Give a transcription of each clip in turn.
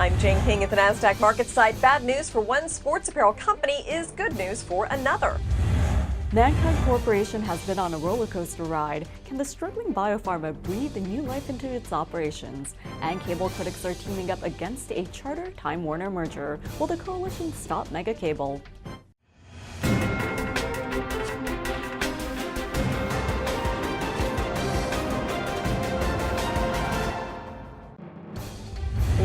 I'm Jane King at the NASDAQ market site. Bad news for one sports apparel company is good news for another. Mannkind Corporation has been on a roller coaster ride. Can the struggling biopharma breathe new life into its operations? And cable critics are teaming up against a Charter-Time Warner merger. Will the coalition stop mega cable?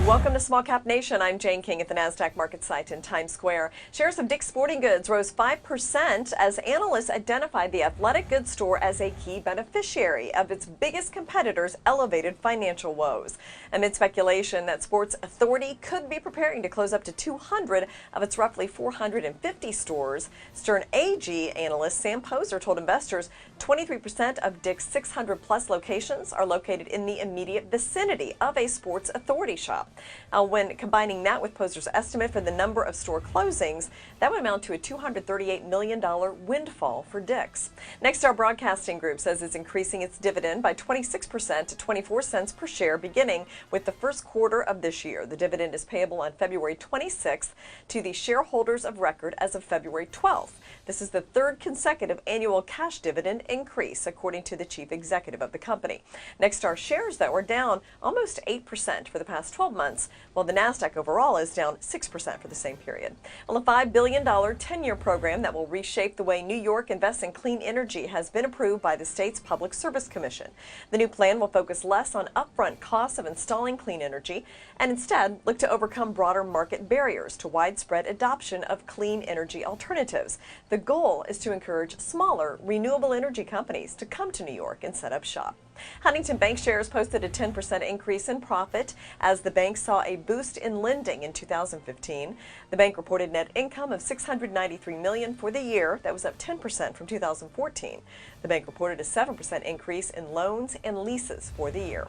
Welcome to Small Cap Nation. I'm Jane King at the NASDAQ market site in Times Square. Shares of Dick's Sporting Goods rose 5% as analysts identified the athletic goods store as a key beneficiary of its biggest competitor's elevated financial woes. Amid speculation that Sports Authority could be preparing to close up to 200 of its roughly 450 stores, Stern AG analyst Sam Poser told investors 23% of Dick's 600-plus locations are located in the immediate vicinity of a Sports Authority shop. When combining that with Poser's estimate for the number of store closings, that would amount to a $238 million windfall for Dick's. Nexstar Broadcasting Group says it's increasing its dividend by 26% to 24 cents per share beginning with the first quarter of this year. The dividend is payable on February 26th to the shareholders of record as of February 12th. This is the third consecutive annual cash dividend increase, according to the chief executive of the company. Nexstar shares, though, are down almost 8% for the past 12 months, while the NASDAQ overall is down 6% for the same period. Well, a $5 billion 10-year program that will reshape the way New York invests in clean energy has been approved by the state's Public Service Commission. The new plan will focus less on upfront costs of installing clean energy and instead look to overcome broader market barriers to widespread adoption of clean energy alternatives. The goal is to encourage smaller renewable energy companies to come to New York and set up shop. Huntington Bank shares posted a 10% increase in profit as the bank saw a boost in lending in 2015. The bank reported net income of $693 million for the year. That was up 10% from 2014. The bank reported a 7% increase in loans and leases for the year.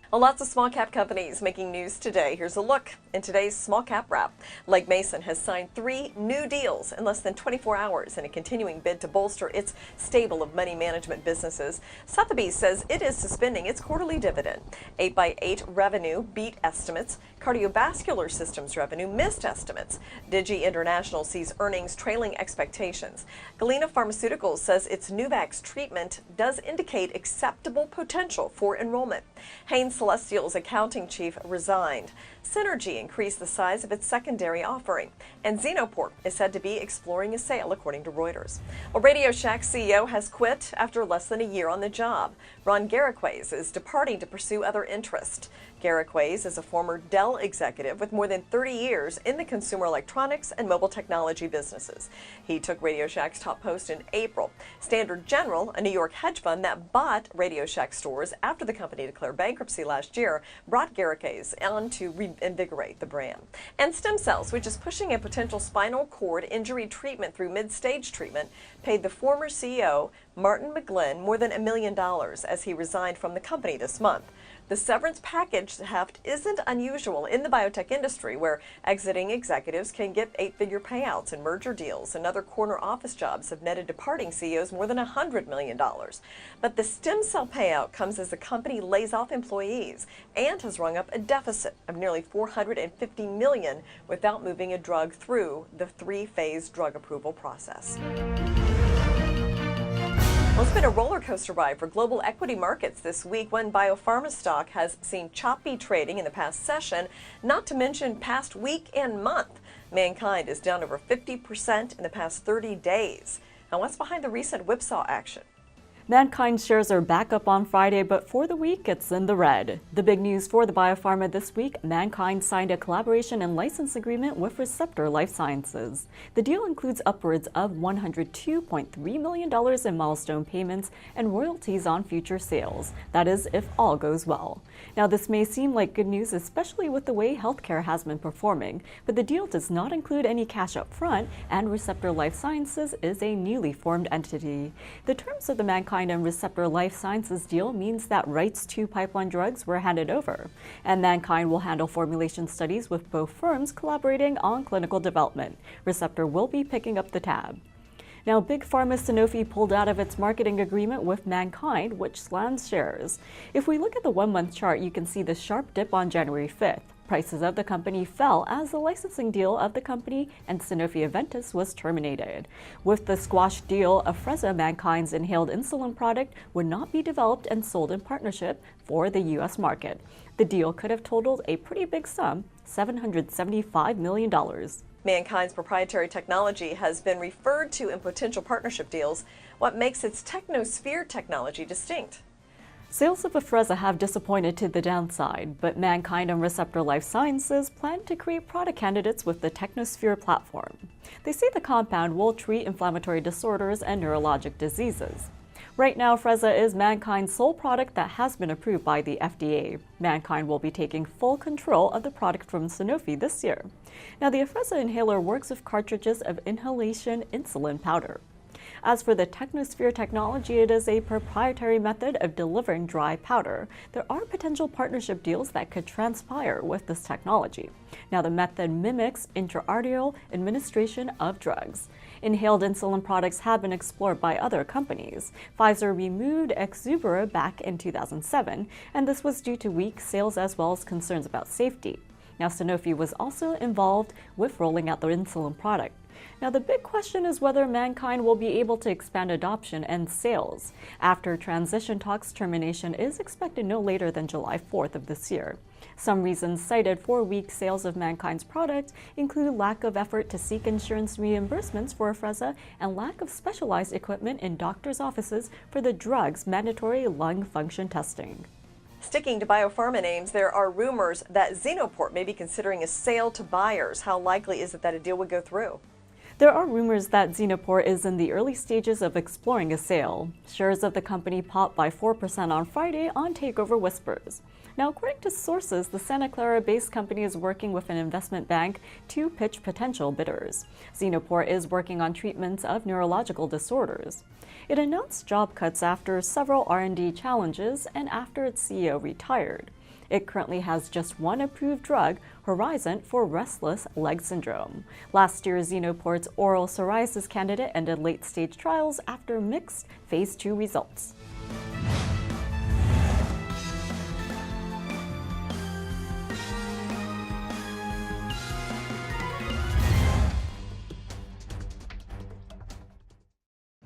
Well, lots of small cap companies making news today. Here's a look in today's small cap wrap. Legg Mason has signed 3 new deals in less than 24 hours in a continuing bid to bolster its stable of money management businesses. Sotheby's says it is suspending its quarterly dividend. 8x8 revenue beat estimates. Cardiovascular systems revenue missed estimates. Digi International sees earnings trailing expectations. Galena Pharmaceuticals says its Nuvax treatment does indicate acceptable potential for enrollment. Hain Celestial's accounting chief resigned. Synergy increased the size of its secondary offering. And Xenoport is said to be exploring a sale, according to Reuters. Well, RadioShack's CEO has quit after less than a year on the job. Ron Garriquez is departing to pursue other interests. Garriquez is a former Dell executive with more than 30 years in the consumer electronics and mobile technology businesses. He took RadioShack's top post in April. Standard General, a New York hedge fund that bought RadioShack stores after the company declared bankruptcy last year, brought Garriquez on to reinvigorate the brand. And Stem Cells, which is pushing a potential spinal cord injury treatment through mid-stage treatment, paid the former CEO, Martin McGlynn, more than $1 million as he resigned from the company this month. The severance package heft isn't unusual in the biotech industry, where exiting executives can get 8-figure payouts and merger deals and other corner office jobs have netted departing CEOs more than $100 million. But the stem cell payout comes as the company lays off employees and has rung up a deficit of nearly $450 million without moving a drug through the 3-phase drug approval process. Well, it's been a roller coaster ride for global equity markets this week. One biopharma stock has seen choppy trading in the past session, not to mention past week and month. Mannkind is down over 50% in the past 30 days. Now, what's behind the recent whipsaw action? Mannkind shares are back up on Friday, but for the week, it's in the red. The big news for the biopharma this week, Mannkind signed a collaboration and license agreement with Receptor Life Sciences. The deal includes upwards of $102.3 million in milestone payments and royalties on future sales. That is, if all goes well. Now, this may seem like good news, especially with the way healthcare has been performing, but the deal does not include any cash up front, and Receptor Life Sciences is a newly formed entity. The terms of the Mannkind and Receptor Life Sciences deal means that rights to pipeline drugs were handed over, and Mannkind will handle formulation studies with both firms collaborating on clinical development. Receptor will be picking up the tab. Now, Big Pharma Sanofi pulled out of its marketing agreement with Mannkind, which slams shares. If we look at the one-month chart, you can see the sharp dip on January 5th. Prices of the company fell as the licensing deal of the company and Sanofi-Aventis was terminated. With the squash deal, Afrezza, Mannkind's inhaled insulin product, would not be developed and sold in partnership for the U.S. market. The deal could have totaled a pretty big sum, $775 million. Mannkind's proprietary technology has been referred to in potential partnership deals. What makes its Technosphere technology distinct? Sales of Afrezza have disappointed to the downside, but Mannkind and Receptor Life Sciences plan to create product candidates with the Technosphere platform. They say the compound will treat inflammatory disorders and neurologic diseases. Right now, Afrezza is Mannkind's sole product that has been approved by the FDA. Mannkind will be taking full control of the product from Sanofi this year. Now, the Afrezza inhaler works with cartridges of inhalation insulin powder. As for the Technosphere technology, it is a proprietary method of delivering dry powder. There are potential partnership deals that could transpire with this technology. Now, the method mimics intra-arterial administration of drugs. Inhaled insulin products have been explored by other companies. Pfizer removed Exubera back in 2007, and this was due to weak sales as well as concerns about safety. Now, Sanofi was also involved with rolling out the insulin product. Now, the big question is whether Mannkind will be able to expand adoption and sales. After transition talks, termination is expected no later than July 4th of this year. Some reasons cited for weak sales of Mannkind's product include lack of effort to seek insurance reimbursements for Afrezza and lack of specialized equipment in doctors' offices for the drug's mandatory lung function testing. Sticking to biopharma names, there are rumors that Xenoport may be considering a sale to buyers. How likely is it that a deal would go through? There are rumors that Xenoport is in the early stages of exploring a sale. Shares of the company popped by 4% on Friday on takeover whispers. Now, according to sources, the Santa Clara-based company is working with an investment bank to pitch potential bidders. Xenoport is working on treatments of neurological disorders. It announced job cuts after several R&D challenges and after its CEO retired. It currently has just one approved drug, Horizon, for restless leg syndrome. Last year, Xenoport's oral psoriasis candidate ended late-stage trials after mixed phase 2 results.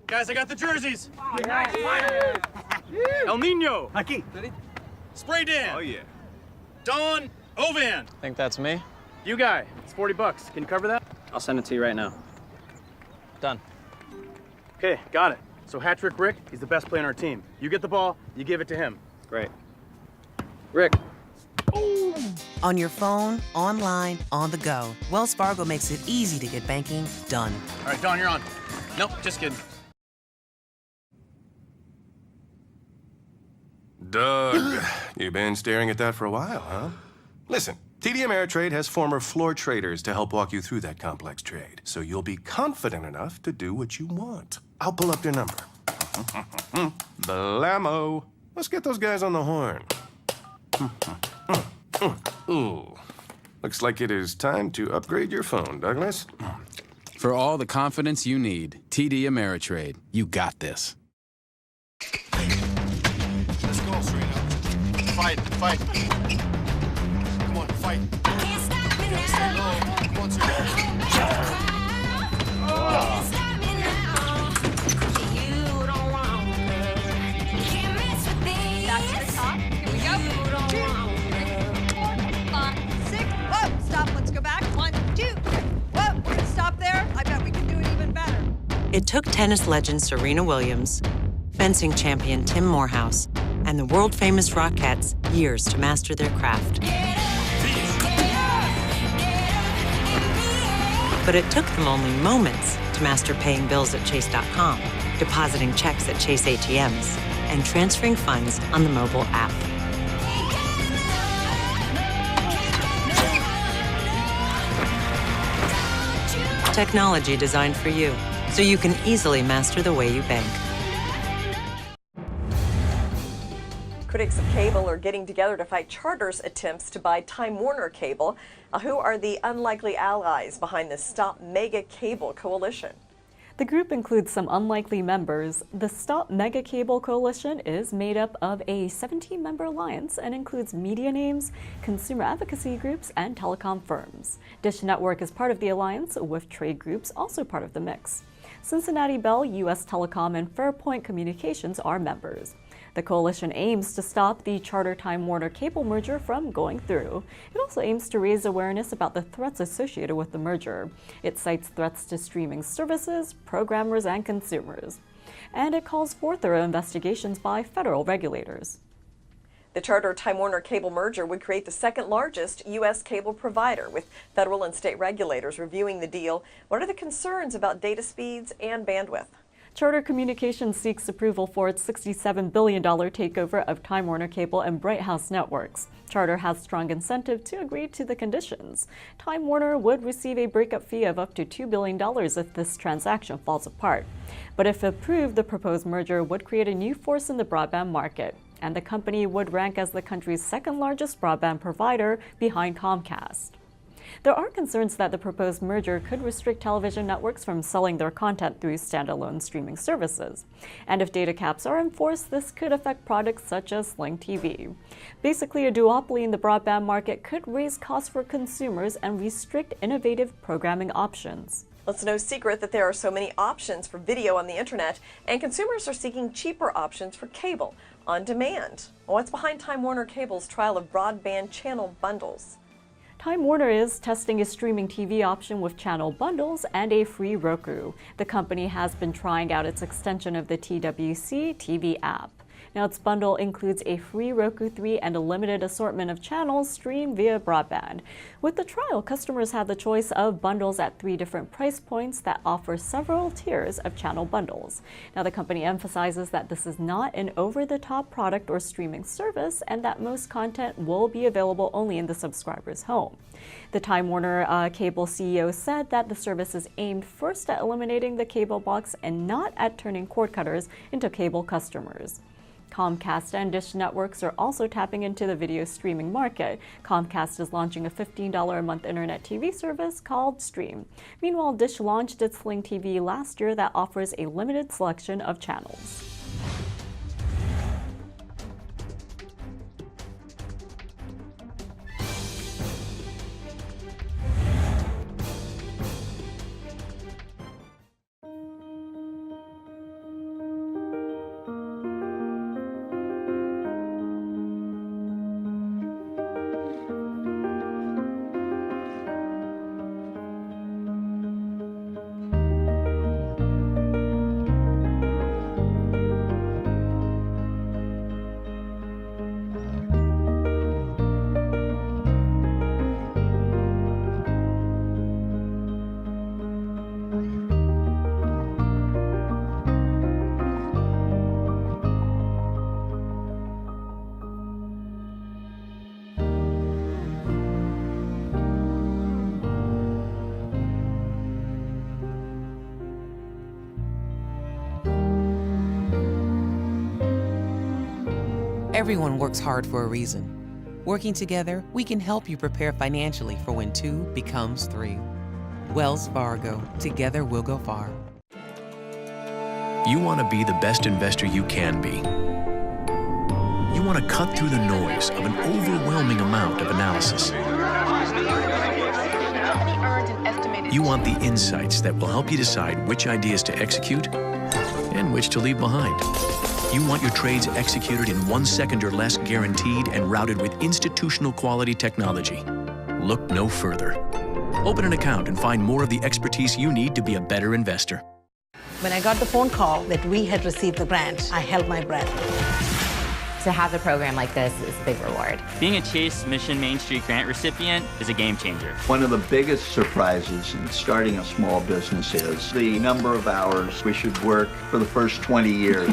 Guys, I got the jerseys. El Nino. Aquí. Spray Dan. Oh, yeah. Don Ovan. Think that's me? You guy. It's $40. Can you cover that? I'll send it to you right now. Done. Okay, got it. So hat-trick Rick, he's the best player on our team. You get the ball, you give it to him. Great. Rick. On your phone, online, on the go, Wells Fargo makes it easy to get banking done. All right, Don, you're on. Nope, just kidding. Doug, you've been staring at that for a while, huh? Listen, TD Ameritrade has former floor traders to help walk you through that complex trade, so you'll be confident enough to do what you want. I'll pull up your number. Blammo. Let's get those guys on the horn. Ooh. Looks like it is time to upgrade your phone, Douglas. For all the confidence you need, TD Ameritrade. You got this. Let's go, Serena. Fight. Come on, fight. Stay low. Come on, Serena. Back to the top. Here we go. 2, 4, 5, 6. Whoa, stop. Let's go back. 1, 2. Whoa, we're gonna stop there. I bet we can do it even better. It took tennis legend Serena Williams, fencing champion Tim Morehouse, and the world-famous Rockettes years to master their craft. But it took them only moments to master paying bills at Chase.com, depositing checks at Chase ATMs, and transferring funds on the mobile app. Technology designed for you, so you can easily master the way you bank. Critics of cable are getting together to fight Charter's attempts to buy Time Warner Cable. Who are the unlikely allies behind the Stop Mega Cable coalition? The group includes some unlikely members. The Stop Mega Cable Coalition is made up of a 17-member alliance and includes media names, consumer advocacy groups, and telecom firms. Dish Network is part of the alliance, with trade groups also part of the mix. Cincinnati Bell, U.S. Telecom, and Fairpoint Communications are members. The coalition aims to stop the Charter-Time Warner cable merger from going through. It also aims to raise awareness about the threats associated with the merger. It cites threats to streaming services, programmers, and consumers. And it calls for thorough investigations by federal regulators. The Charter-Time Warner cable merger would create the second largest U.S. cable provider, with federal and state regulators reviewing the deal. What are the concerns about data speeds and bandwidth? Charter Communications seeks approval for its $67 billion takeover of Time Warner Cable and Bright House Networks. Charter has strong incentive to agree to the conditions. Time Warner would receive a breakup fee of up to $2 billion if this transaction falls apart. But if approved, the proposed merger would create a new force in the broadband market, and the company would rank as the country's second largest broadband provider behind Comcast. There are concerns that the proposed merger could restrict television networks from selling their content through standalone streaming services. And if data caps are enforced, this could affect products such as Sling TV. Basically, a duopoly in the broadband market could raise costs for consumers and restrict innovative programming options. It's no secret that there are so many options for video on the internet, and consumers are seeking cheaper options for cable on demand. What's behind Time Warner Cable's trial of broadband channel bundles? Time Warner is testing a streaming TV option with channel bundles and a free Roku. The company has been trying out its extension of the TWC TV app. Now, its bundle includes a free Roku 3 and a limited assortment of channels streamed via broadband. With the trial, customers have the choice of bundles at 3 different price points that offer several tiers of channel bundles. Now, the company emphasizes that this is not an over-the-top product or streaming service, and that most content will be available only in the subscriber's home. The Time Warner Cable CEO said that the service is aimed first at eliminating the cable box and not at turning cord cutters into cable customers. Comcast and Dish Networks are also tapping into the video streaming market. Comcast is launching a $15 a month internet TV service called Stream. Meanwhile, Dish launched its Sling TV last year that offers a limited selection of channels. Everyone works hard for a reason. Working together, we can help you prepare financially for when 2 becomes 3. Wells Fargo. Together we'll go far. You want to be the best investor you can be. You want to cut through the noise of an overwhelming amount of analysis. You want the insights that will help you decide which ideas to execute and which to leave behind. You want your trades executed in 1 second or less, guaranteed and routed with institutional quality technology. Look no further. Open an account and find more of the expertise you need to be a better investor. When I got the phone call that we had received the grant, I held my breath. To have a program like this is a big reward. Being a Chase Mission Main Street grant recipient is a game changer. One of the biggest surprises in starting a small business is the number of hours we should work for the first 20 years.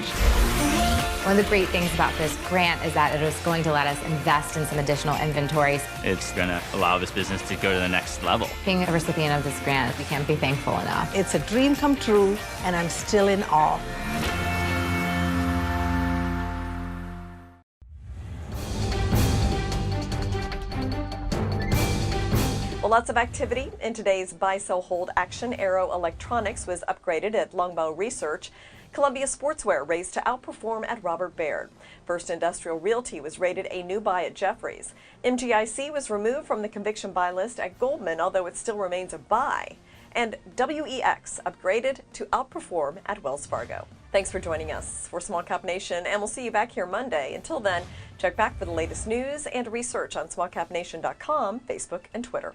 One of the great things about this grant is that it is going to let us invest in some additional inventories. It's going to allow this business to go to the next level. Being a recipient of this grant, we can't be thankful enough. It's a dream come true, and I'm still in awe. Well, Well, lots of activity in today's buy, sell, hold action. Aero Electronics was upgraded at Longbow Research. Columbia Sportswear raised to outperform at Robert Baird. First Industrial Realty was rated a new buy at Jefferies. MGIC was removed from the conviction buy list at Goldman, although it still remains a buy. And WEX upgraded to outperform at Wells Fargo. Thanks for joining us for Small Cap Nation, and we'll see you back here Monday. Until then, check back for the latest news and research on smallcapnation.com, Facebook, and Twitter.